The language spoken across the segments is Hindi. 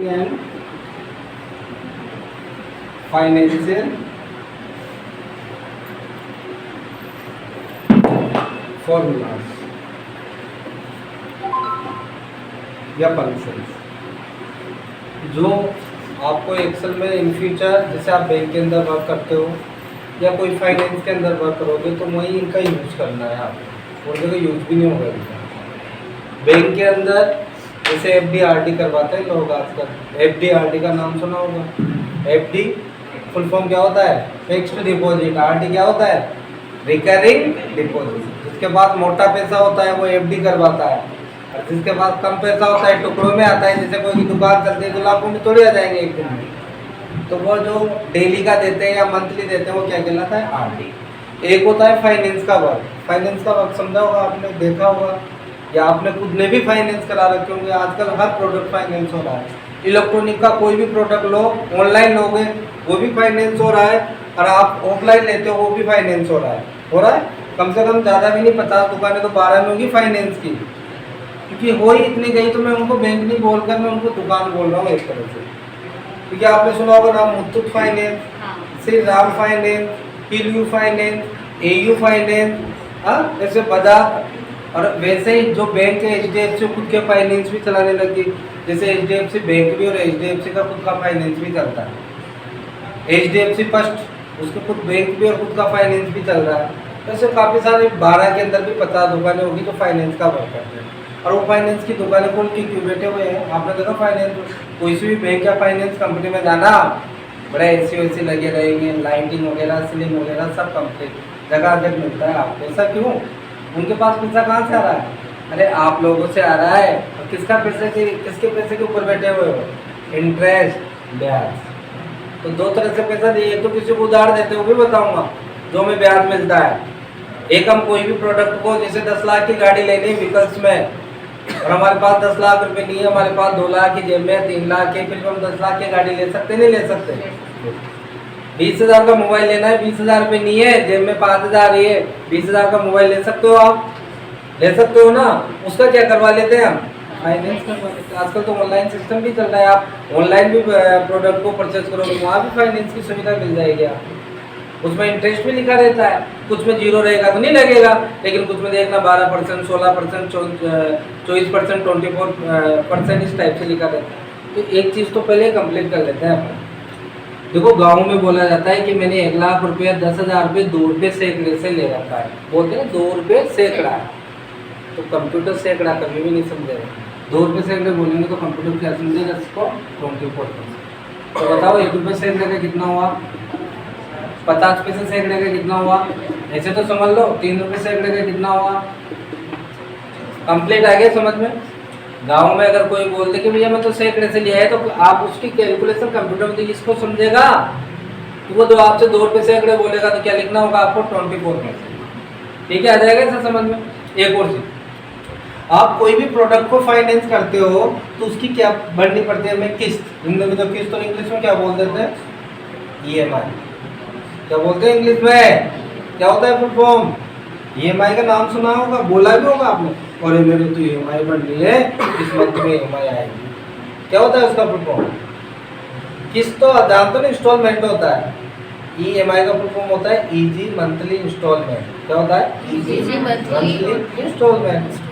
एंड फाइनेंशियल फॉर्मूलाज या फंक्शंस जो आपको एक्सेल में इन फ्यूचर, जैसे आप बैंक के अंदर वर्क करते हो या कोई फाइनेंस के अंदर वर्क करोगे तो वहीं इनका यूज़ करना है आपको, और जगह यूज भी नहीं होगा इनका। बैंक के अंदर जैसे FD/RD करवाते हैं लोग आजकल, FD/RD का नाम सुना होगा। FD फुल फॉर्म क्या होता है? Fixed deposit. RD क्या होता है? Recurring deposit. जिसके पास मोटा पैसा होता है वो FD करवाता है, और जिसके पास कम पैसा होता है टुकड़ों में आता है, जैसे कोई की दुकान चलती है तो लाखों में थोड़ी आ जाएंगे एक दिन में, तो वो जो डेली का देते हैं या मंथली देते हैं वो क्या कहलाता है? RD। एक होता है फाइनेंस का वर्क। फाइनेंस का वर्क समझा होगा आपने, देखा होगा, या आपने खुद ने भी फाइनेंस करा रखे होंगे। आजकल हर प्रोडक्ट फाइनेंस हो रहा है। इलेक्ट्रॉनिक का कोई भी प्रोडक्ट लो, ऑनलाइन लोगे वो भी फाइनेंस हो रहा है, और आप ऑफलाइन लेते हो वो भी फाइनेंस हो रहा है। हो रहा है कम से कम, ज़्यादा भी नहीं, 50 दुकानें तो 12 में होगी फाइनेंस की, क्योंकि हो ही इतनी गई तो मैं उनको बैंक नहीं बोलकर मैं उनको दुकान बोल रहा हूँ एक तरह से। क्योंकि आपने सुना होगा नाम Muthoot finance, Shri Ram finance, PLU finance, AU finance, हाँ ऐसे बजाज। और वैसे ही जो बैंक है HDFC खुद के फाइनेंस भी चलाने लगी, जैसे HDFC बैंक भी और HDFC का खुद का फाइनेंस भी चलता है। HDFC फर्स्ट, उसके खुद बैंक भी और खुद का फाइनेंस भी चल रहा है। वैसे काफ़ी सारे 12 के अंदर भी 50 दुकानें होगी जो फाइनेंस का वर्क करते हैं, और वो फाइनेंस की दुकानें खोल के क्यों बैठे हुए हैं? आपने देखा फाइनेंस, कोई सी भी बैंक या फाइनेंस कंपनी में जाना, बड़े AC लगे रहेंगे, लाइटिंग वगैरह, सीलिंग वगैरह सब कंप्लीट, जगह जगह मिलता है आपको। ऐसा क्यों? उनके पास पैसा कहाँ से आ रहा है? अरे आप लोगों से आ रहा है। और किसके पैसे के ऊपर बैठे हुए हो? इंटरेस्ट, ब्याज। तो दो तरह से पैसा दिए, एक तो किसी को उधार देते हो, भी बताऊंगा, जो में ब्याज मिलता है। एक हम कोई भी प्रोडक्ट को, जैसे 10 लाख की गाड़ी लेनी है व्हीकल्स में, और हमारे पास 10 लाख रुपए नहीं है, हमारे पास 2 लाख की जेब में, 3 लाख है, फिर हम 10 लाख की गाड़ी ले सकते नहीं ले सकते? 20,000 का मोबाइल लेना है, 20,000 रुपये नहीं है, जेब में 5,000 ही है, 20,000 का मोबाइल ले सकते हो? आप ले सकते हो ना? उसका क्या करवा लेते हैं हम? फाइनेंस करवा लेते हैं। आजकल तो ऑनलाइन सिस्टम भी चल रहा है, आप ऑनलाइन भी प्रोडक्ट को परचेज करोगे, वहाँ भी फाइनेंस की सुविधा मिल जाएगी आपको। उसमें इंटरेस्ट भी लिखा रहता है, कुछ में 0 रहेगा तो नहीं लगेगा, लेकिन कुछ में देखना 12%, 16%, 24%, 24% इस टाइप से लिखा रहता है। तो एक चीज़ तो पहले कंप्लीट कर लेते हैं अपन। देखो गांव में बोला जाता है कि मैंने 1 लाख रुपया 10,000 रुपये 2 रुपये सैकड़े से ले रखा है। बोलते हैं 2 रुपये सैकड़ा, तो कंप्यूटर सैकड़ा कभी भी नहीं समझेगा। 2 रुपये सैकड़े बोलेंगे तो कंप्यूटर क्या समझेगा इसको? 24%। तो बताओ 1 रुपये सैकड़े का कितना हुआ? 50 पैसे सैकड़े का कितना हुआ? ऐसे तो समझ लो। 3 रुपये सैकड़े का कितना हुआ? कंप्लीट आ गया समझ में? गांव में अगर कोई बोल दे कि भैया मैं तो सैकड़े से लिया है, तो आप उसकी कैलकुलेशन कंप्यूटर में इसको समझेगा, तो वो जो आपसे 2 रुपये सैकड़े बोलेगा तो क्या लिखना होगा आपको? 24%। ठीक है, आ जाएगा ऐसा समझ में? एक और चीज, आप कोई भी प्रोडक्ट को फाइनेंस करते हो तो उसकी क्या भरनी पड़ती है हमें? किस्त। तो किस्त तो इंग्लिश में क्या बोल देते हैं? EMI। क्या बोलते हैं इंग्लिश में? क्या होता है फुल फॉर्म? EMI का नाम सुना होगा, बोला भी होगा आपने, और मेरे तो EMI बननी है, इस मंथ में EMI आएगी। क्या होता है उसका फुल फॉर्म? किस्त तो जानते हो, इंस्टॉलमेंट होता है। EMI का फुल फॉर्म होता है ईजी मंथली इंस्टॉलमेंट। क्या होता है? Easy monthly instalment.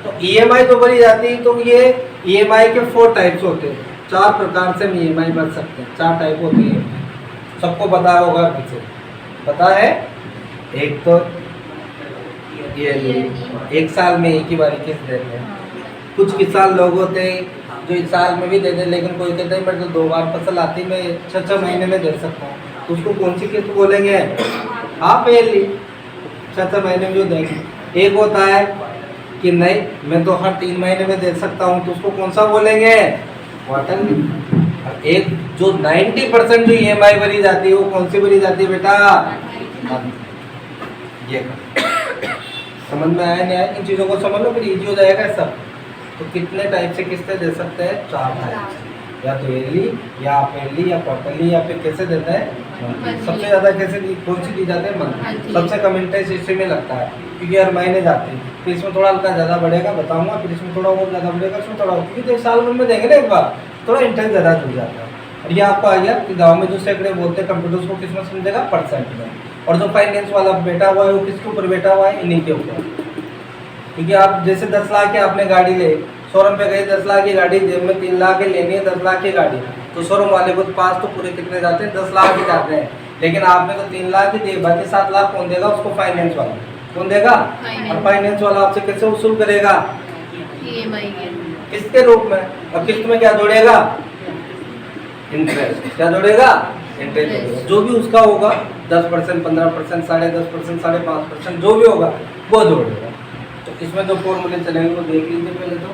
तो EMI तो भरी जाती है। तो ये EMI के 4 टाइप्स होते हैं, 4 प्रकार से हम EMI भर सकते हैं। 4 टाइप होती है, सबको पता होगा, पीछे पता है। एक तो ये 1 साल में एक ही बारी किस्त देते हैं। कुछ किसान लोग होते हैं जो 1 साल में भी दे दे, लेकिन कोई कहता है मेरे तो 2 बार फसल आती, मैं 6-6 महीने में दे सकता हूँ, तो उसको कौन सी किस्त बोलेंगे? आप पहली 6-6 महीने में जो देंगे। एक होता है कि नहीं मैं तो हर 3 महीने में दे सकता हूँ, तो उसको कौन सा बोलेंगे? क्वार्टरली। एक जो 90% जो EMI भरी जाती है वो कौन सी भरी जाती है बेटा? ये समझ में आया नहीं आया? इन चीज़ों को समझ लो, फिर इजी हो जाएगा सब। तो कितने टाइप से किस्तें दे सकते हैं? 4 टाइप, या तो ईयरली, या हाफ या क्वार्टरली, या फिर कैसे देता है? सबसे ज़्यादा कैसे कौन सी दी जाती है? मंथली। सबसे कम इंटरेस्ट इसी में लगता है, क्योंकि हर महीने जाती है। फिर इसमें थोड़ा हल्का ज़्यादा बढ़ेगा, बताऊंगा, फिर इसमें थोड़ा और ज़्यादा बढ़ेगा, इसमें थोड़ा, क्योंकि तो 1 साल में देंगे ना एक बार, थोड़ा इंटरेस्ट ज़्यादा जुड़ जाता है। और ये आपको आ गया कि गांव में जो सैकड़े बोलते हैं कंप्यूटर्स को किस में समझेगा, परसेंट में। और जो फाइनेंस वाला बैठा हुआ है वो किसके ऊपर बैठा हुआ है, इन्हीं के ऊपर। क्योंकि आप जैसे 10 लाख की आपने गाड़ी ले, शोरूम पे गए 10 लाख की गाड़ी, जेब में 3 लाख की लेनी है, 10 लाख की गाड़ी, तो शोरूम वाले को पास तो पूरे कितने जाते हैं, 10 लाख ही जाते हैं। लेकिन आपने तो 3 लाख ही दिए, बाकी 7 लाख कौन देगा उसको, फाइनेंस वाला। कौन देगा, और फाइनेंस वाला आपसे कैसे वसूल करेगा, EMI के किस्त के रूप में। और किस्त में क्या जोड़ेगा, इंटरेस्ट। क्या जोड़ेगा, इंटरेस्ट जोड़ेगा। जो भी उसका होगा 10%, 15%, 10.5%, 5.5%, जो भी होगा वो जोड़ेगा। तो इसमें जो फॉर्मूले चलेंगे वो देख लीजिए पहले तो।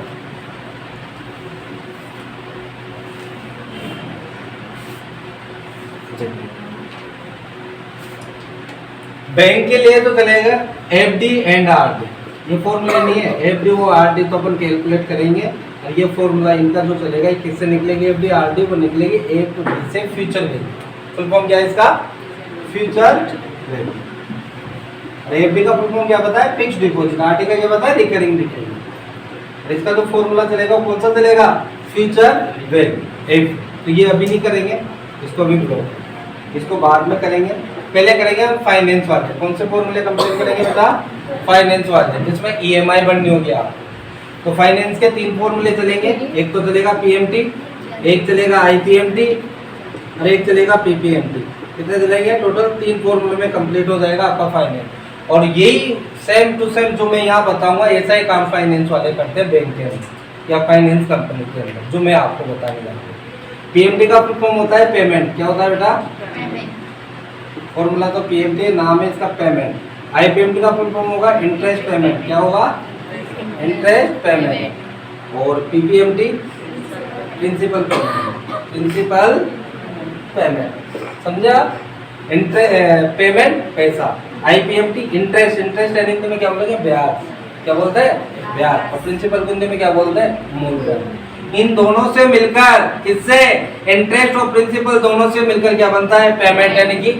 बैंक के लिए तो चलेगा FD एंड RD, ये फॉर्मूला नहीं है। FD वो RD तो अपन कैलकुलेट करेंगे, और ये फॉर्मूला इनका जो चलेगा किससे निकलेगी, FD RD वो निकलेगी A to B से, फ्यूचर वैल्यू। फुल फॉर्म क्या है इसका, फ्यूचर वैल्यू। FD का फुल फॉर्म क्या बताया, फिक्स्ड डिपॉजिट। RD का क्या बताया, रिकरिंग डिपॉजिट। इसका जो फॉर्मूला चलेगा कौन सा चलेगा, फ्यूचर वैल्यू। तो ये अभी नहीं करेंगे, इसको अभी ब्लॉक, इसको बाद में करेंगे। पहले करेंगे हम फाइनेंस वाले। कौन से फॉर्मूले कंप्लीट करेंगे बेटा, फाइनेंस वाले, जिसमें EMI बननी होगी आप। तो फाइनेंस के 3 फॉर्मूले चलेंगे, एक तो चलेगा PMT, एक चलेगा IPMT और एक चलेगा PPMT। कितने चलेंगे, टोटल 3 फॉर्मूले में कंप्लीट हो जाएगा आपका फाइनेंस। और यही सेम टू सेम जो मैं यहाँ बताऊंगा, ऐसा ही काम फाइनेंस वाले करते हैं बैंक के अंदर या फाइनेंस कंपनी के अंदर, जो मैं आपको बताने जा रहा हूँ। PMT का फुल फॉर्म होता है पेमेंट। क्या होता है बेटा, फॉर्मूला तो PMT, नाम है इसका पेमेंट। IPMT का फुल फॉर्म होगा इंटरेस्ट पेमेंट। क्या होगा, इंटरेस्ट पेमेंट। और PPMT principal payment, principal payment. समझा, पेमेंट पैसा। IPMT इंटरेस्ट, इंटरेस्ट हिंदी में क्या बोलेंगे, ब्याज। क्या बोलते हैं, ब्याज। और प्रिंसिपल हिंदी में क्या बोलते हैं, मूलधन। इन दोनों से मिलकर, किससे, इंटरेस्ट और प्रिंसिपल दोनों से मिलकर क्या बनता है, पेमेंट, यानी कि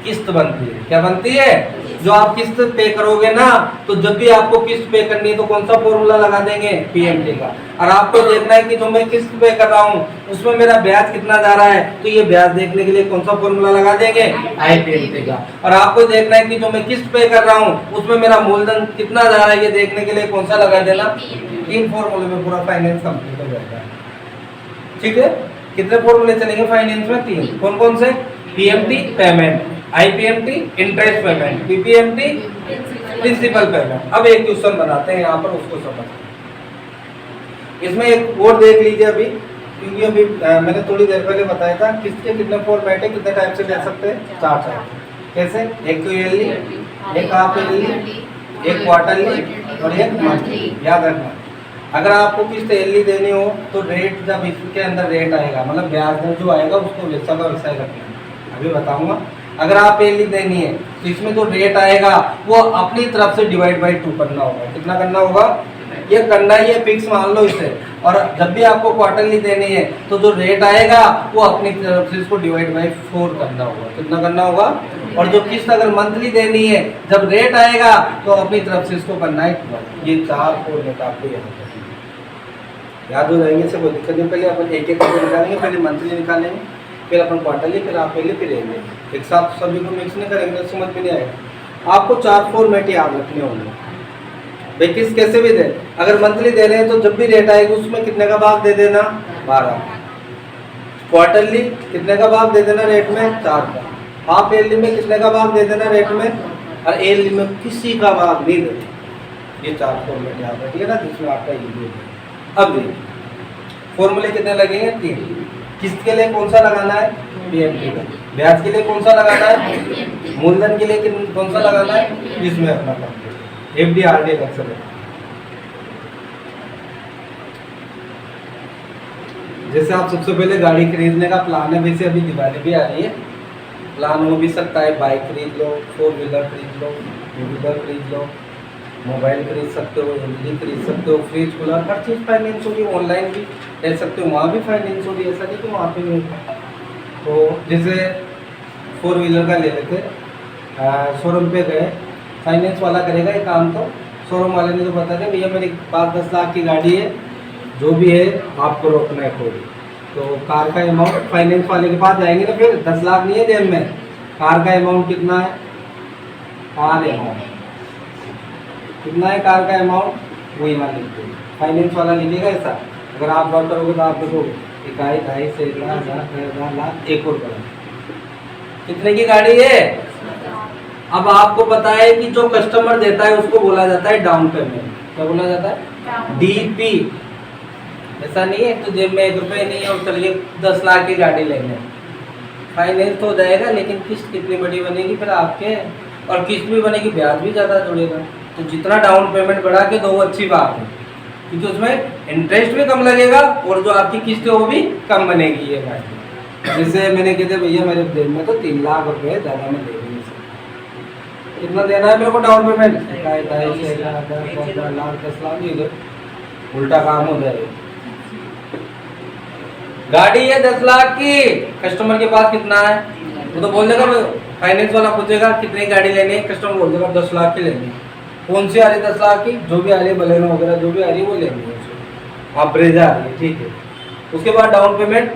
किस्त बनती है। क्या बनती है, जो आप किस्त पे करोगे ना, तो जब भी आपको किस्त पे करनी है तो कौन सा फॉर्मूला लगा देंगे, PMT का। और आपको देखना है कि जो मैं किस्त पे कर रहा हूँ उसमें मेरा ब्याज कितना जा रहा है, तो ये ब्याज देखने के लिए कौन सा फॉर्मूला लगा देंगे, IPMT का। और आपको देखना है कि जो मैं किस्त पे कर रहा हूँ उसमें मेरा मूलधन कितना जा रहा है, ये देखने के लिए कौन सा लगा देना, 3 फॉर्मूले में पूरा फाइनेंस कंप्लीट हो जाता है। ठीक है, कितने फॉर्मूले चलेंगे फाइनेंस में, 3। कौन कौन से, PMT payment, IPMT interest payment, PPMT principal payment. अब एक क्वेश्चन बनाते हैं यहाँ पर, उसको समझते हैं। इसमें एक और देख लीजिए अभी, क्योंकि अभी मैंने थोड़ी देर पहले बताया था किसके कितने फॉर्मेट है, कितने टाइप से ले सकते हैं, 4 टाइप। कैसे, एक तो ईयरली, एक हाफ ईयरली, एक क्वार्टरली और एक मंथली। याद रखना, अगर आपको किस्त ईयरली देनी हो तो रेट, जब इसके अंदर रेट आएगा, मतलब ब्याज दर जो आएगा उसको वैसा का वैसा ही रखना है, अभी बताऊंगा। अगर आप ईयरली देनी है तो इसमें जो रेट आएगा वो अपनी तरफ से डिवाइड बाई 2 करना होगा। कितना करना होगा, ये करना ही है, फिक्स मान लो इसे। और जब भी आपको क्वार्टरली देनी है तो जो रेट आएगा वो अपनी तरफ से इसको डिवाइड बाई 4 करना होगा। कितना करना होगा। और जो किस्त अगर मंथली देनी है, जब रेट आएगा तो अपनी तरफ से इसको करना है 12। ये 4 फॉर्मेट आपको याद हो जाएंगे, इससे कोई दिक्कत नहीं। पहले अपन एक एक करके निकालेंगे, पहले मंथली निकालेंगे, फिर अपन क्वार्टरली, फिर आप पहले फिर लेंगे। एक साथ सभी को मिक्स नहीं करेंगे तो समझ में नहीं आएगा। आपको 4 फॉर्मेट याद रखने होंगे भाई। किस कैसे भी दे, अगर मंथली दे रहे हैं तो जब भी रेट आएगी उसमें कितने का भाग दे देना, 12। क्वार्टरली कितने का भाग दे देना रेट में, 4 का। हाफ ईयरली में कितने का भाग दे देना रेट में, और ईयरली में किसी का भाग नहीं देना। ये 4 फॉर्मेट याद रखिए ना, जिसमें आपका ये। अब देखिए फॉर्मूले कितने लगेंगे, 3। किस्त के लिए कौन सा लगाना है, PMT का। ब्याज के लिए कौन सा लगाना है, मूलधन के लिए कौन सा लगाना है, इसमें अपना FD RD रख सकते। जैसे आप सबसे पहले गाड़ी खरीदने का प्लान है, वैसे अभी दिवाली भी आ रही है, प्लान हो भी सकता है बाइक खरीद लो, 4 व्हीलर खरीद लो, 2 व्हीलर खरीद लो, मोबाइल खरीद सकते हो, LED खरीद सकते हो, फ्रिज कूलर, हर चीज़ फाइनेंस होगी। ऑनलाइन भी ले सकते हो, वहाँ भी फाइनेंस होगी, ऐसा नहीं कि वहाँ पे नहीं होगा। तो जैसे 4 व्हीलर का ले लेते, शोरूम पे गए, फाइनेंस वाला करेगा ये काम। तो शोरूम वाले ने तो बता दिया भैया मेरी 5-10 लाख की गाड़ी है, जो भी है आपको रोकना है कोई, तो कार का अमाउंट फाइनेंस वाले के पास जाएंगे ना, फिर 10 लाख नहीं है जेब में, कार का अमाउंट कितना है, कार अमाउंट कितना है, कार का अमाउंट वो यहाँ लिख दो। फाइनेंस वाला लिखेगा ऐसा, अगर आप वर्क करोगे तो आप देखोगे 21, 22 से 1,00,000 लाख एक और करोड़, कितने की गाड़ी है। अब आपको पता है कि जो कस्टमर देता है उसको बोला जाता है डाउन पेमेंट, क्या बोला जाता है, डीपी। ऐसा नहीं है तो जेब में 1 रुपये नहीं है और चलिए 10 लाख की गाड़ी लेंगे, फाइनेंस तो हो जाएगा लेकिन किस्त कितनी बड़ी बनेगी फिर आपके, और किस्त भी बनेगी, ब्याज भी ज़्यादा जुड़ेगा। तो जितना डाउन पेमेंट बढ़ा के दो वो अच्छी बात है, क्योंकि उसमें इंटरेस्ट भी कम लगेगा और जो आपकी किस्त है वो भी कम बनेगी ये गाड़ी। जैसे मैंने कहते भैया मेरे जेब में तो 3 लाख रुपये ज़्यादा में दे देंगे, कितना देना है मेरे को डाउन पेमेंट, 22 लाख 10 लाख ये उल्टा काम हो जाएगा। गाड़ी है 10 लाख की, कस्टमर के पास कितना है, वो तो बोल देगा, फाइनेंस वाला पूछेगा कितनी गाड़ी लेनी है, कस्टमर बोल देगा 10 लाख की लेनी है, कौन सी आ रही 10 लाख की, जो भी आ रही है बलेनो वगैरह जो भी आ रही है वो लेनी है, आप ब्रेजा आ रही है, ठीक है। उसके बाद डाउन पेमेंट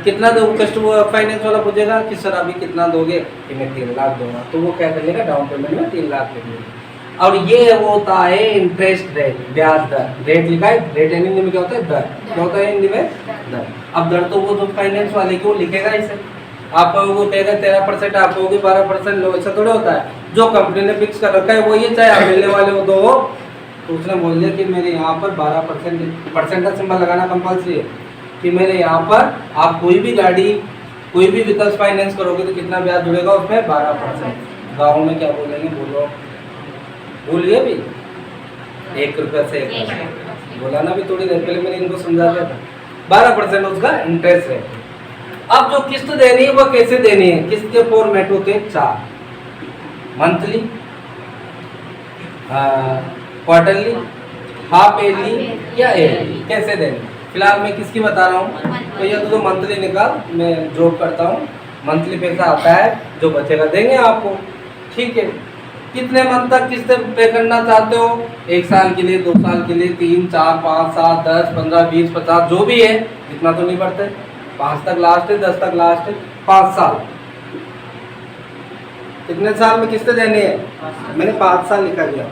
कितना दो, कस्टमर फाइनेंस वाला पूछेगा कि सर अभी कितना दोगे, कि मैं 3 लाख दूंगा, तो वो क्या कर लेगा, डाउन पेमेंट में 3 लाख ले लेगा। और ये वो होता है इंटरेस्ट रेट, ब्याज दर, रेट लिखा है, रेट हिंदी में क्या होता है, दर, क्या होता है हिंदी में, दर। अब दर तो वो जो फाइनेंस वाले की वो लिखेगा इसे, आप वो कहेगा 13%, आप कहोगे 12%, लो ऐसा थोड़ा होता है, जो कंपनी ने फिक्स कर रखा है वो ये, चाहे आप मिलने वाले हो तो उसने बोल दिया कि मेरे यहाँ पर 12% का सिंबल लगाना कंपल्सरी है, कि मेरे यहाँ पर आप कोई भी गाड़ी कोई भी विकल्प फाइनेंस करोगे तो कितना ब्याज जुड़ेगा उसमें, 12%। गाँव में क्या बोलेंगे, बोलो बोलिए भी, 1 रुपये से 1 बोला ना भी, थोड़ी देर पहले मैंने इनको समझा दिया था, 12% उसका इंटरेस्ट है। अब जो किस्त देनी है वो कैसे देनी है, किस्त के फॉर्मेट होते हैं 4, मंथली, क्वार्टरली, हाफ ईयरली या ईयरली, कैसे देनी। फिलहाल मैं किसकी बता रहा हूँ, तो ये तो मंथली निकाल, मैं जॉब करता हूँ, मंथली पैसा आता है, जो बचेगा देंगे आपको, ठीक है। कितने मंथ तक किस्त पे करना चाहते हो, 1 साल के लिए, 2 साल के लिए, 3, 4, 5, 7, 10, 15, 20, 50 जो भी है, इतना तो नहीं बढ़ते, 5 तक लास्ट है, 10 तक लास्ट है, 5 साल। कितने साल में किस्तें देनी है, मैंने 5 साल लिखा दिया।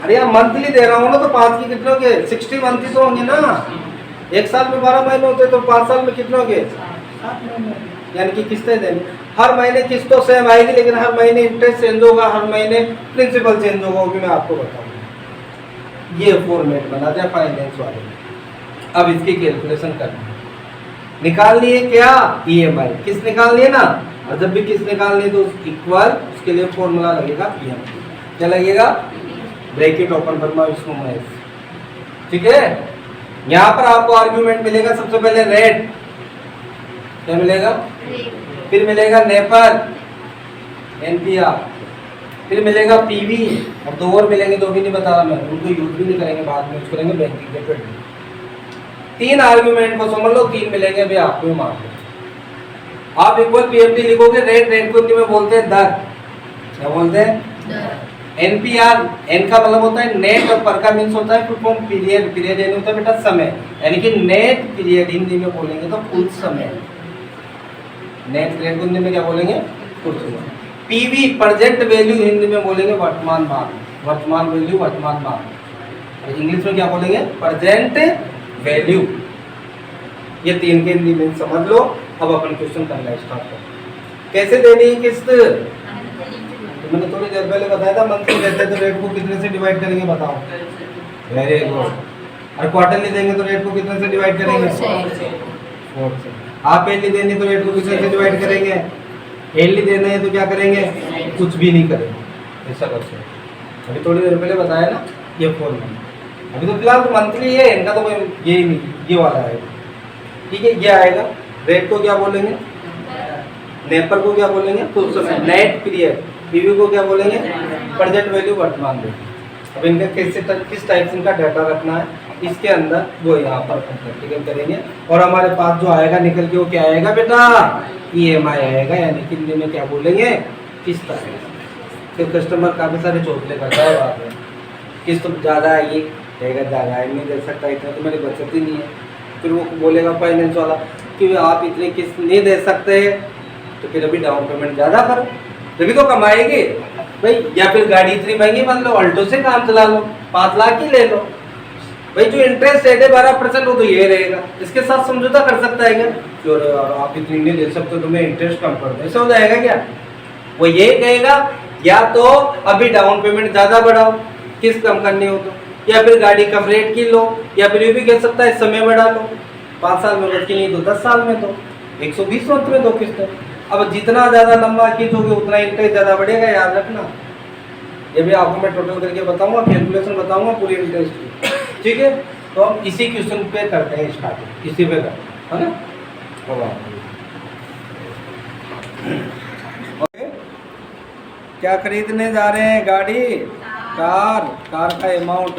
अरे यार मंथली दे रहा हूँ ना, तो 5 की कितने हो गए, 60 मंथ ही तो होंगे ना, 1 साल में 12 महीने होते तो 5 साल में कितने हो गए, 7 महीने, यानी कि किस्तें देनी। हर महीने किस्त तो सेम आएगी, लेकिन हर महीने इंटरेस्ट चेंज होगा, हर महीने प्रिंसिपल चेंज होगा, वो भी मैं आपको बताऊंगा। ये फॉर्मेट बना दिया फाइनेंस वाले। अब इसकी कैलकुलेशन करनी है, निकालनी है क्या, ईएमआई, किस्त निकालनी है ना, और जब भी किस्त निकालनी है तो इक्वल उसके लिए फॉर्मूला लगेगा ईएमआई, क्या लगेगा, ब्रैकेट ओपन करना इसको मैं, ठीक है। यहाँ पर आपको आर्ग्यूमेंट मिलेगा, सबसे पहले रेट, क्या मिलेगा, फिर मिलेगा नेपर, एनपीआर, फिर मिलेगा पीवी, और 2 और मिलेंगे, 2 भी नहीं बता रहा मैं, उनको यूज भी नहीं करेंगे, बाद में यूज करेंगे बैंकिंग के पेड। 3 आर्ग्यूमेंट को समझ लो, 3 मिलेंगे अभी आपको मान लो। आप इक्वल पीएमटी लिखोगे, रेट, रेट को हिंदी में बोलते हैं दर, क्या बोलते हैं, एनपीआर, एन का मतलब होता है नेट और पर का मीन्स होता है फुल फॉर्म पीरियड, पीरियड यानी होता है बेटा समय, यानी कि नेट पीरियड हिंदी में बोलेंगे तो कुल समय, नेट पीरियड को हिंदी में क्या बोलेंगे, कुल समय। पीवी प्रेजेंट वैल्यू हिंदी में बोलेंगे वर्तमान मान, वर्तमान वैल्यू, वर्तमान मान, इंग्लिश में क्या बोलेंगे, प्रेजेंट वैल्यू। ये 3 के हिंदी में समझ लो। अब अपन क्वेश्चन करना स्टार्ट करो। कैसे देनी है किस्त, तो मैंने थोड़ी देर पहले बताया था, मंथली देते तो रेट को कितने से डिवाइड करेंगे बताओ, वेरी गुड। और क्वार्टरली देंगे तो रेट को कितने से डिवाइड करेंगे, 4 से। आप ईयरली देंगे तो रेट को कितने से डिवाइड करेंगे, ईयरली देना है तो क्या करेंगे, कुछ भी नहीं करेंगे, ऐसा कर सकते। अभी थोड़ी देर पहले बताया ना ये फॉर्मूला। अभी तो फिलहाल तो मंथली है, इनका तो ये नहीं, ये वाला है, ठीक है। ये आएगा, रेट को क्या बोलेंगे, नेपर को क्या बोलेंगे, कुल समय, नेट पीरियड, पीवी को क्या बोलेंगे, प्रेजेंट वैल्यू, वर्तमान वैल्यू। अब इनका किस टाइप से इनका डाटा रखना है इसके अंदर, वो यहाँ पर प्रैक्टिकल करेंगे। और हमारे पास जो आएगा निकल के, वो क्या आएगा बेटा, ईएमआई आएगा, यानी कि हिंदी में क्या बोलेंगे, किस्त आएगा। फिर कस्टमर काफ़ी सारे चौथले करता है बाद में, किस्त ज़्यादा आएगी, कहेगा ज़्यादा नहीं दे सकता, इतना तो मेरी बचत ही नहीं है, फिर वो बोलेगा फाइनेंस वाला कि आप इतनी किस्त नहीं दे सकते, तो फिर अभी डाउन पेमेंट ज़्यादा करो, तभी तो कमाएगी भाई। या फिर गाड़ी इतनी महंगी मत लो, अल्टो से काम चला लो, 5 लाख ही ले लो भाई। जो इंटरेस्ट रेट है 12% वो तो ये रहेगा, इसके साथ समझौता कर सकता है क्या? जो आप इतनी नहीं दे सकते तो मैं इंटरेस्ट कम कर दूँ, ऐसा हो जाएगा क्या? वो ये कहेगा या तो अभी डाउन पेमेंट ज़्यादा बढ़ाओ, किस्त कम करनी हो तो, या फिर गाड़ी कम रेट की लो, या फिर ये भी कह सकता है समय बढ़ा लो, 5 साल में बच्ची नहीं तो 10 साल में दो, 120 मंथ में दो किस्त। अब जितना ज़्यादा लंबा किस्त होगी उतना इंटरेस्ट ज़्यादा बढ़ेगा, याद रखना। ये भी आपको मैं टोटल करके बताऊंगा, कैलकुलेशन बताऊंगा पूरी इंटरेस्ट की, ठीक है? तो हम इसी क्वेश्चन पे करते हैं स्टार्टिंग, इसी पे करते हैं, है ना? ओके, क्या खरीदने जा रहे हैं? गाड़ी, कार का अमाउंट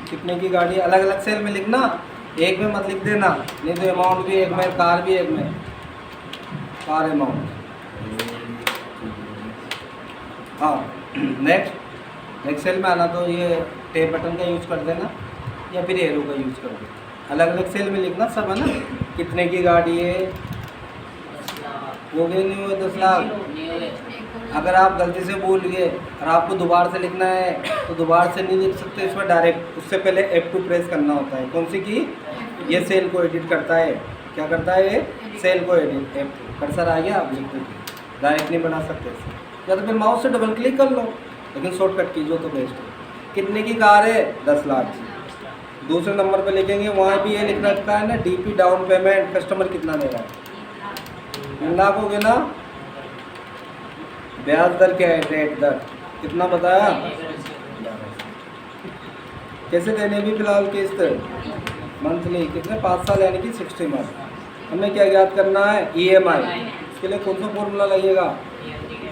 कितने की गाड़ी, अलग अलग सेल में लिखना, एक में मत लिख देना, नहीं तो अमाउंट भी एक में, कार भी एक में, कार अमाउंट। हाँ, नेक्स्ट सेल में आना तो ये टेप बटन का यूज़ कर देना या फिर एरो का यूज़ कर देना, अलग अलग सेल में लिखना सब, है ना? कितने की गाड़ी है, हो गए नहीं हुए 10 लाख। अगर आप गलती से भूल गए और आपको दोबारा से लिखना है तो दोबारा से नहीं लिख सकते, इसमें डायरेक्ट उससे पहले F2 प्रेस करना होता है। कौन सी की? ये सेल को एडिट करता है, क्या करता है ये? सेल को एडिट। F2 कर्सर आ गया, आप लिख दो, डायरेक्ट नहीं बना सकते इसे, या तो फिर माउस से डबल क्लिक कर लो, लेकिन शॉर्टकट कीजिए तो बेस्ट है। कितने की कार है? 10 लाख। दूसरे नंबर पे लिखेंगे, वहाँ भी ये लिख रखा है ना, DP डाउन पेमेंट, कस्टमर कितना दे रहा है? 3 लाख हो गया ना। ब्याज दर क्या है? रेट दर कितना बताया? कैसे देने भी फिलहाल किस्त? मंथली। कितने? 5 साल यानी कि 60 मंथ। हमें क्या याद करना है? EMI। इसके लिए कौन सा फॉर्मूला लगेगा?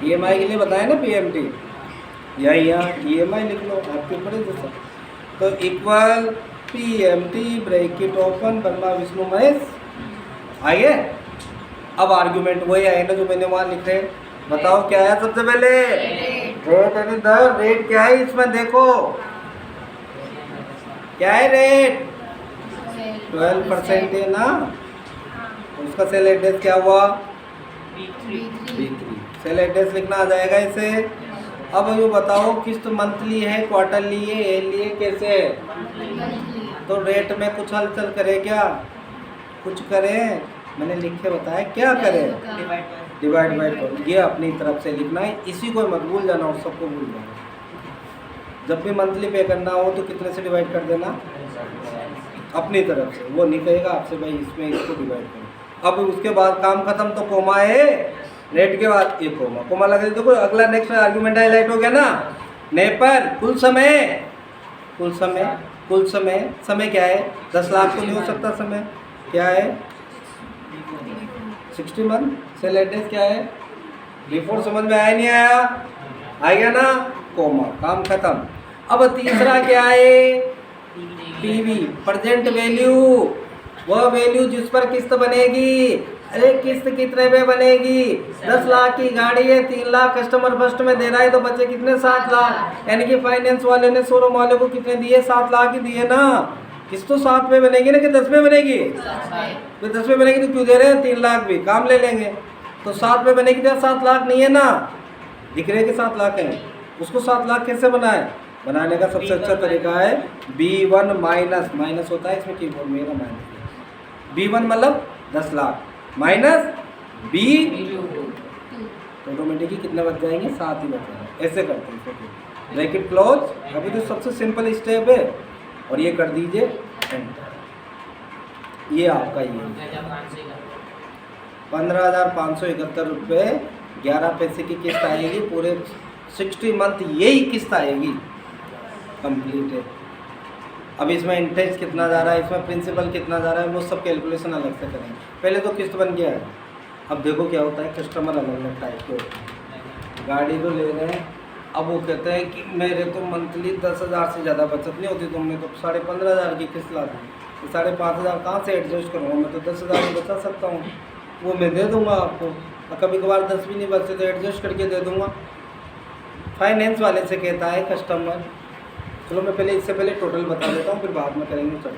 EMI के लिए बताया ना, PMT, या यहाँ EMI लिख लो आपके ऊपर जैसा। तो equal PMT bracket open, Brahma Vishnu Mahesh, आइए। अब आर्ग्यूमेंट वही आए ना जो मैंने वहाँ लिखे, बताओ क्या है? सबसे पहले रेट यानी दर। रेट क्या है इसमें? देखो क्या है रेट? 12% है ना। उसका सेल एड्रेस क्या हुआ? B3। सेल एड्रेस लिखना आ जाएगा इसे। अब ये बताओ किस्त मंथली है, क्वार्टरली है, ईयरली है, कैसे है? तो रेट में कुछ हलचल करे क्या? कुछ करें? मैंने लिख के बताया क्या करें? डिवाइड बाय करो, ये अपनी तरफ से लिखना है, इसी को मत भूल जाना और सबको भूल जाना। जब भी मंथली पे करना हो तो कितने से डिवाइड कर देना? अपनी तरफ से। वो नहीं कहेगा आपसे भाई इसमें इसको डिवाइड करो। अब उसके बाद काम खत्म, तो कोमा है, रेट के बाद एक कोमा लगा। देखो अगला नेक्स्ट आर्गुमेंट हाईलाइट हो गया ना। ने पर कुल समय क्या है? 10 लाख तो नहीं हो सकता, समय क्या है? 60 मंथ। सेल एड्रेस क्या है? बिफोर। समझ में आया नहीं आया? आ गया ना? कोमा, काम खत्म। अब तीसरा क्या है? PV, प्रेजेंट वैल्यू, वह वैल्यू जिस पर किस्त बनेगी। अरे किस्त कितने पे बनेगी? 10 लाख की गाड़ी है, 3 लाख कस्टमर फर्स्ट में दे रहा है, तो बचे कितने? 7 लाख। यानी कि फाइनेंस वाले ने शोरूम वाले को कितने दिए? 7 लाख ही दिए ना। किस्त तो 7 पे बनेगी ना कि 10 पे बनेगी? तो 10 पे बनेगी तो क्यों दे रहे हैं? 3 लाख भी काम ले लेंगे। तो 7 पे बनेगी तो 7 लाख नहीं है ना, दिख रहे कि 7 लाख है। उसको 7 लाख कैसे बनाए? बनाने का सबसे अच्छा तरीका है B1 माइनस होता है इसमें कीबोर्ड में माइनस। B1 मतलब 10 लाख माइनस B, तो ऑटोमेटिकली कितने बच जाएंगे? 7 ही बच जाएंगे। ऐसे करते हैं, ब्रैकेट क्लोज। अभी तो सबसे सिंपल स्टेप है, और ये कर दीजिए एंटर। ये आपका ये 15,571 रुपये 11 पैसे की किस्त आएगी। पूरे 60 मंथ यही किस्त आएगी, कंप्लीट है। अब इसमें इंटरेस्ट कितना जा रहा है, इसमें प्रिंसिपल कितना जा रहा है, वो सब कैलकुलेशन अलग से करेंगे। पहले तो किस्त बन गया है। अब देखो क्या होता है, कस्टमर अलग अलग टाइप के होते हैं। गाड़ी तो ले रहे हैं, अब वो कहते हैं कि मेरे तो मंथली 10,000 से ज़्यादा बचत नहीं होती, तुमने तो 15,500 की किस्त ला दी, तो 5,500 कहाँ से एडजस्ट करूँगा? मैं तो 10,000 में बचा सकता हूँ, वो मैं दे दूँगा आपको। और कभी कभार 10 भी नहीं बचते तो एडजस्ट करके दे दूँगा। फाइनेंस वाले से कहता है कस्टमर। चलो मैं पहले इससे पहले टोटल बता देता हूँ, फिर बाद में करेंगे चर्चा।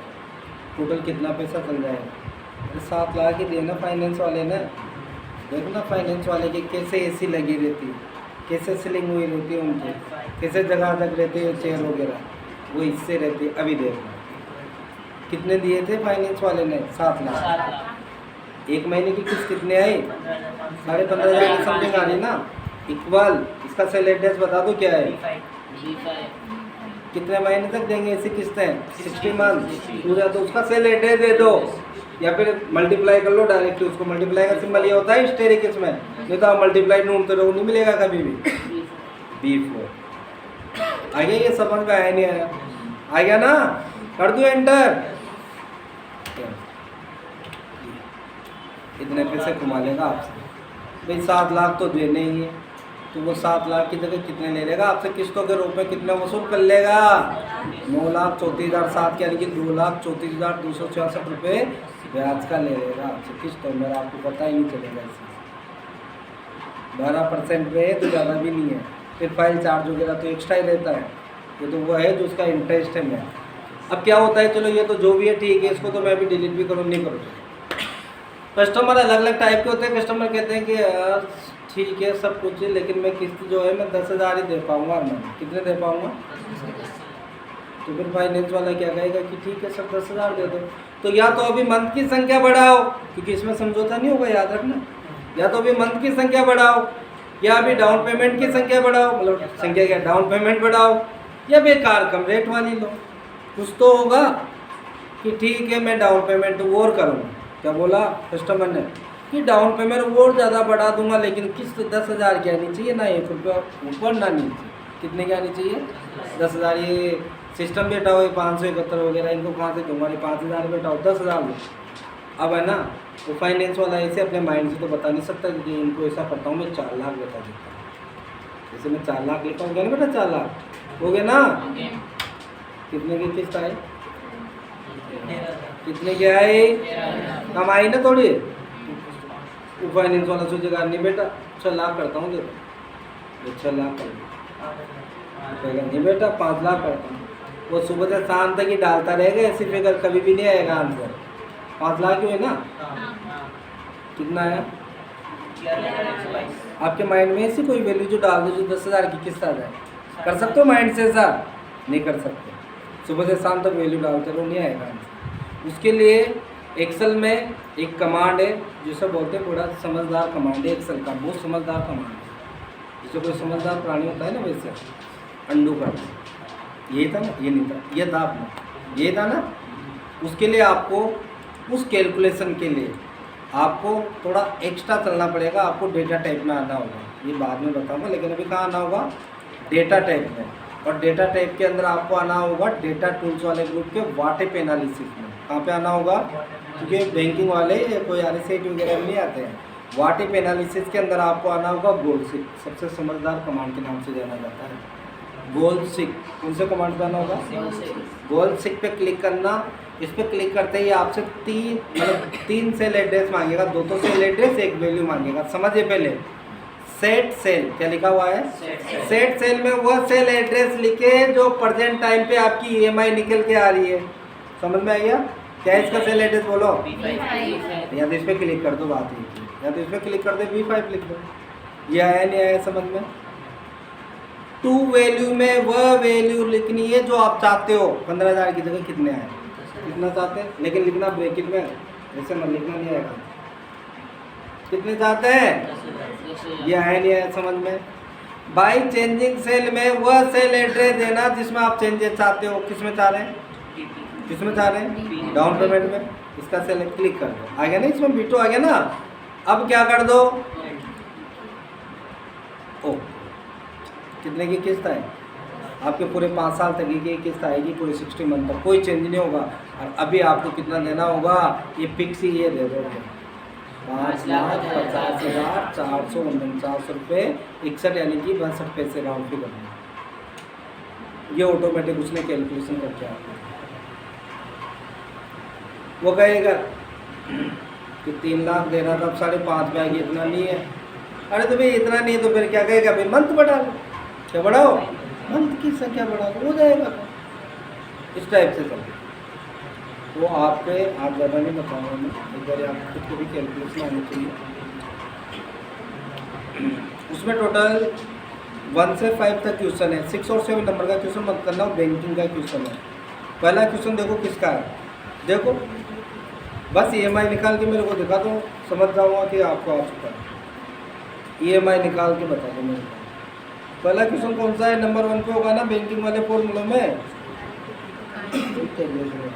टोटल कितना पैसा चल जाएगा। 7 लाख ही दिए ना फाइनेंस वाले ने। देखो ना फाइनेंस वाले की कैसे एसी लगी रहती, कैसे सीलिंग हुई रहती है उनकी, कैसे जगह तक रहती है चेयर वगैरह, वो इससे रहती। अभी देखो कितने दिए थे फाइनेंस वाले ने, 7 लाख। एक महीने की किस्त कितने आई, 15,500 की समथिंग आ रही ना। इक्वल इसका सेल एड्रेस बता दो क्या है, कितने महीने तक देंगे ऐसी किस्तें, 60 मंथ पूरा। तो उसका सेल एड्रेस दे दो या फिर मल्टीप्लाई कर लो डायरेक्ट। उसको मल्टीप्लाई का सिंबल ये होता है हिस्टेरिक इसमें, नहीं तो आप मल्टीप्लाई ढूंढते रहो, नहीं मिलेगा कभी भी। B4 आ गया, ये समझ में आया नहीं आया, आ गया ना, कर दो एंटर। इतने पैसे कमा लेगा आपसे भाई, 7 लाख तो देने ही है, तो वो 7 लाख की जगह कितने ले लेगा आपसे, किस्तों के रूप में कितने वसूल कर लेगा, 9,34,007 यानी कि 2,34,266 रुपये ब्याज का ले लेगा आपसे किस्तों में। आपको पता ही नहीं चलेगा इससे, 12% पे है तो ज़्यादा भी नहीं है। फिर फाइल चार्ज वगैरह तो एक्स्ट्रा ही रहता है, ये तो वो है जो उसका इंटरेस्ट है मेरा। अब क्या होता है, चलो ये तो जो भी है ठीक है, इसको तो मैं भी डिलीट भी करूँ नहीं करूँ। कस्टमर अलग अलग टाइप के होते हैं। कस्टमर कहते हैं कि यार ठीक है सब कुछ है, लेकिन मैं किस्त जो है मैं 10,000 ही दे पाऊँगा, मैं कितने दे पाऊँगा। तो फिर फाइनेंस वाला क्या कहेगा कि ठीक है सब 10,000 दे दो। तो या तो अभी मंथ की संख्या बढ़ाओ, क्योंकि इसमें समझौता नहीं होगा, याद रखना। या तो अभी मंथ की संख्या बढ़ाओ, या अभी डाउन पेमेंट की संख्या बढ़ाओ, मतलब संख्या क्या, डाउन पेमेंट बढ़ाओ, या बेकार कम रेट वाली लो। कुछ तो होगा कि ठीक है मैं डाउन पेमेंट और करूँगा। क्या बोला कस्टमर ने कि डाउन पेमेंट और ज़्यादा बढ़ा दूंगा, लेकिन किस्त 10,000 की आनी चाहिए ना, 1 रुपया ऊपर ना नीचे। कितने की आनी चाहिए, 10,000। ये सिस्टम भी हटाओ, ये 571 वगैरह इनको कहाँ से दूंगा, 5,000 में हटाओ, 10,000 लो। अब है ना, वो फाइनेंस वाला ऐसे अपने माइंड से तो बता नहीं सकता कि इनको ऐसा करता हूँ मैं 4 लाख बता देता हूँ। जैसे मैं 4 लाख लेता हूँ, क्या ना बेटा 4 लाख हो गया ना। कितने की किस्त आई, कितने की आई, कम आई ना थोड़ी। वो फाइनेंस वाला सोचेगा नहीं बेटा 6 लाख करता हूँ, देखो 6 लाख कर नहीं बेटा 5 लाख करता हूँ। वो सुबह से शाम तक ही डालता रहेगा ऐसी फिगर, कभी भी नहीं आएगा आंसर। 5 लाख ही है ना, कितना आया आपके माइंड में ऐसी कोई वैल्यू जो डाल दो जो 10,000 की किस्त आ जाए। कर सकते हो माइंड से ऐसा, नहीं कर सकते। सुबह से शाम तक वैल्यू डालते रहो, नहीं आएगा आंसर। उसके लिए एक्सेल में एक कमांड है जिसे बोलते हैं, बड़ा समझदार कमांड है एक्सेल का, बहुत समझदार कमांड है। जिसे कोई समझदार प्राणी होता है ना वैसे अंडू करना। ये था ना, ये नहीं था, ये था अपना, ये था ना। उसके लिए आपको उस कैलकुलेशन के लिए आपको थोड़ा एक्स्ट्रा चलना पड़ेगा, आपको डेटा टाइप में आना होगा। ये बाद में बताऊंगा, लेकिन अभी कहाँ आना होगा, डेटा टाइप में। और डेटा टाइप के अंदर आपको आना होगा डेटा टूल्स वाले ग्रुप के वाटेप एनालिसिस में। कहाँ पे आना होगा, क्योंकि बैंकिंग वाले कोई RSAT वगैरह में नहीं आते हैं। वाटेप एनालिसिस के अंदर आपको आना होगा गोल्डसिक, सबसे समझदार कमांड के नाम से जाना जाता है गोल्डसिक। कौन से कमांड पे आना होगा, गोल्डसिक पे क्लिक करना। इस पर क्लिक करते ही आपसे 3 सेल एड्रेस मांगेगा, 2 तो सेल एड्रेस, 1 वैल्यू मांगेगा। समझिए पहले, सेट सेल क्या लिखा हुआ है, सेट सेल में वह सेल एड्रेस लिखे जो प्रेजेंट टाइम पे आपकी EMI निकल के आ रही है। समझ में आ गया, क्या है इसका सेल एड्रेस बोलो। या तो इस पर क्लिक कर दो, बात ये, या तो इस पर क्लिक कर दो, B5 लिख दो। ये आया नहीं आया समझ में। टू वैल्यू में वह वैल्यू लिखनी है जो आप चाहते हो। 15,000 की जगह कितने आए, कितना चाहते हैं, लेकिन लिखना ब्रैकेट में, ऐसे मत लिखना, नहीं आएगा। कितने चाहते हैं, ये आया नहीं आया समझ में। बाई चेंजिंग सेल में वह सेल एड्रेस देना जिसमें आप चेंजेस चाहते हो। किसमें चाह रहे हैं, किसमें चाह रहे हैं, डाउन पेमेंट में। इसका सेल क्लिक कर दो, आ गया ना, इसमें B2 आ गया ना। अब क्या कर दो, ओ कितने की किस्त है आपके, पूरे 5 साल तक की किस्त आएगी, पूरे 60 मंथ तक, कोई चेंज नहीं होगा। और अभी आपको कितना देना होगा, ये फिक्स ही ये दे दोगे, 5,50,449 रुपये 61 यानी कि 62 पैसे राउंड फिगर में। ये ऑटोमेटिक उसने कैलकुलेशन करके आपको वो कहेगा कि 3 लाख दे रहा था, अब 5.5 में आएगी, इतना नहीं है। अरे तो भाई इतना नहीं है तो फिर क्या कहेगा, भाई मंथ बढ़ा लो। क्या बढ़ाओ, मंथ की संख्या बढ़ा लो, हो जाएगा। इस टाइप से चलो। वो आप पे आप ज़्यादा नहीं बताऊँगा मैं, एक बार आप खुद को भी कैलकुलेशन आनी चाहिए। उसमें टोटल 1 से 5 तक क्वेश्चन है। 6 और 7 नंबर का क्वेश्चन मत करना, बैंकिंग का क्वेश्चन है। पहला क्वेश्चन देखो किसका है, देखो बस EMI निकाल के मेरे को दिखा दो, समझ जाऊँगा कि आपको आ चुका है। EMI निकाल के बता दो मेरे को। पहला क्वेश्चन कौन सा है, नंबर 1 पे होगा ना बैंकिंग वाले फॉर्मूलों में। ठीक है, देख लो।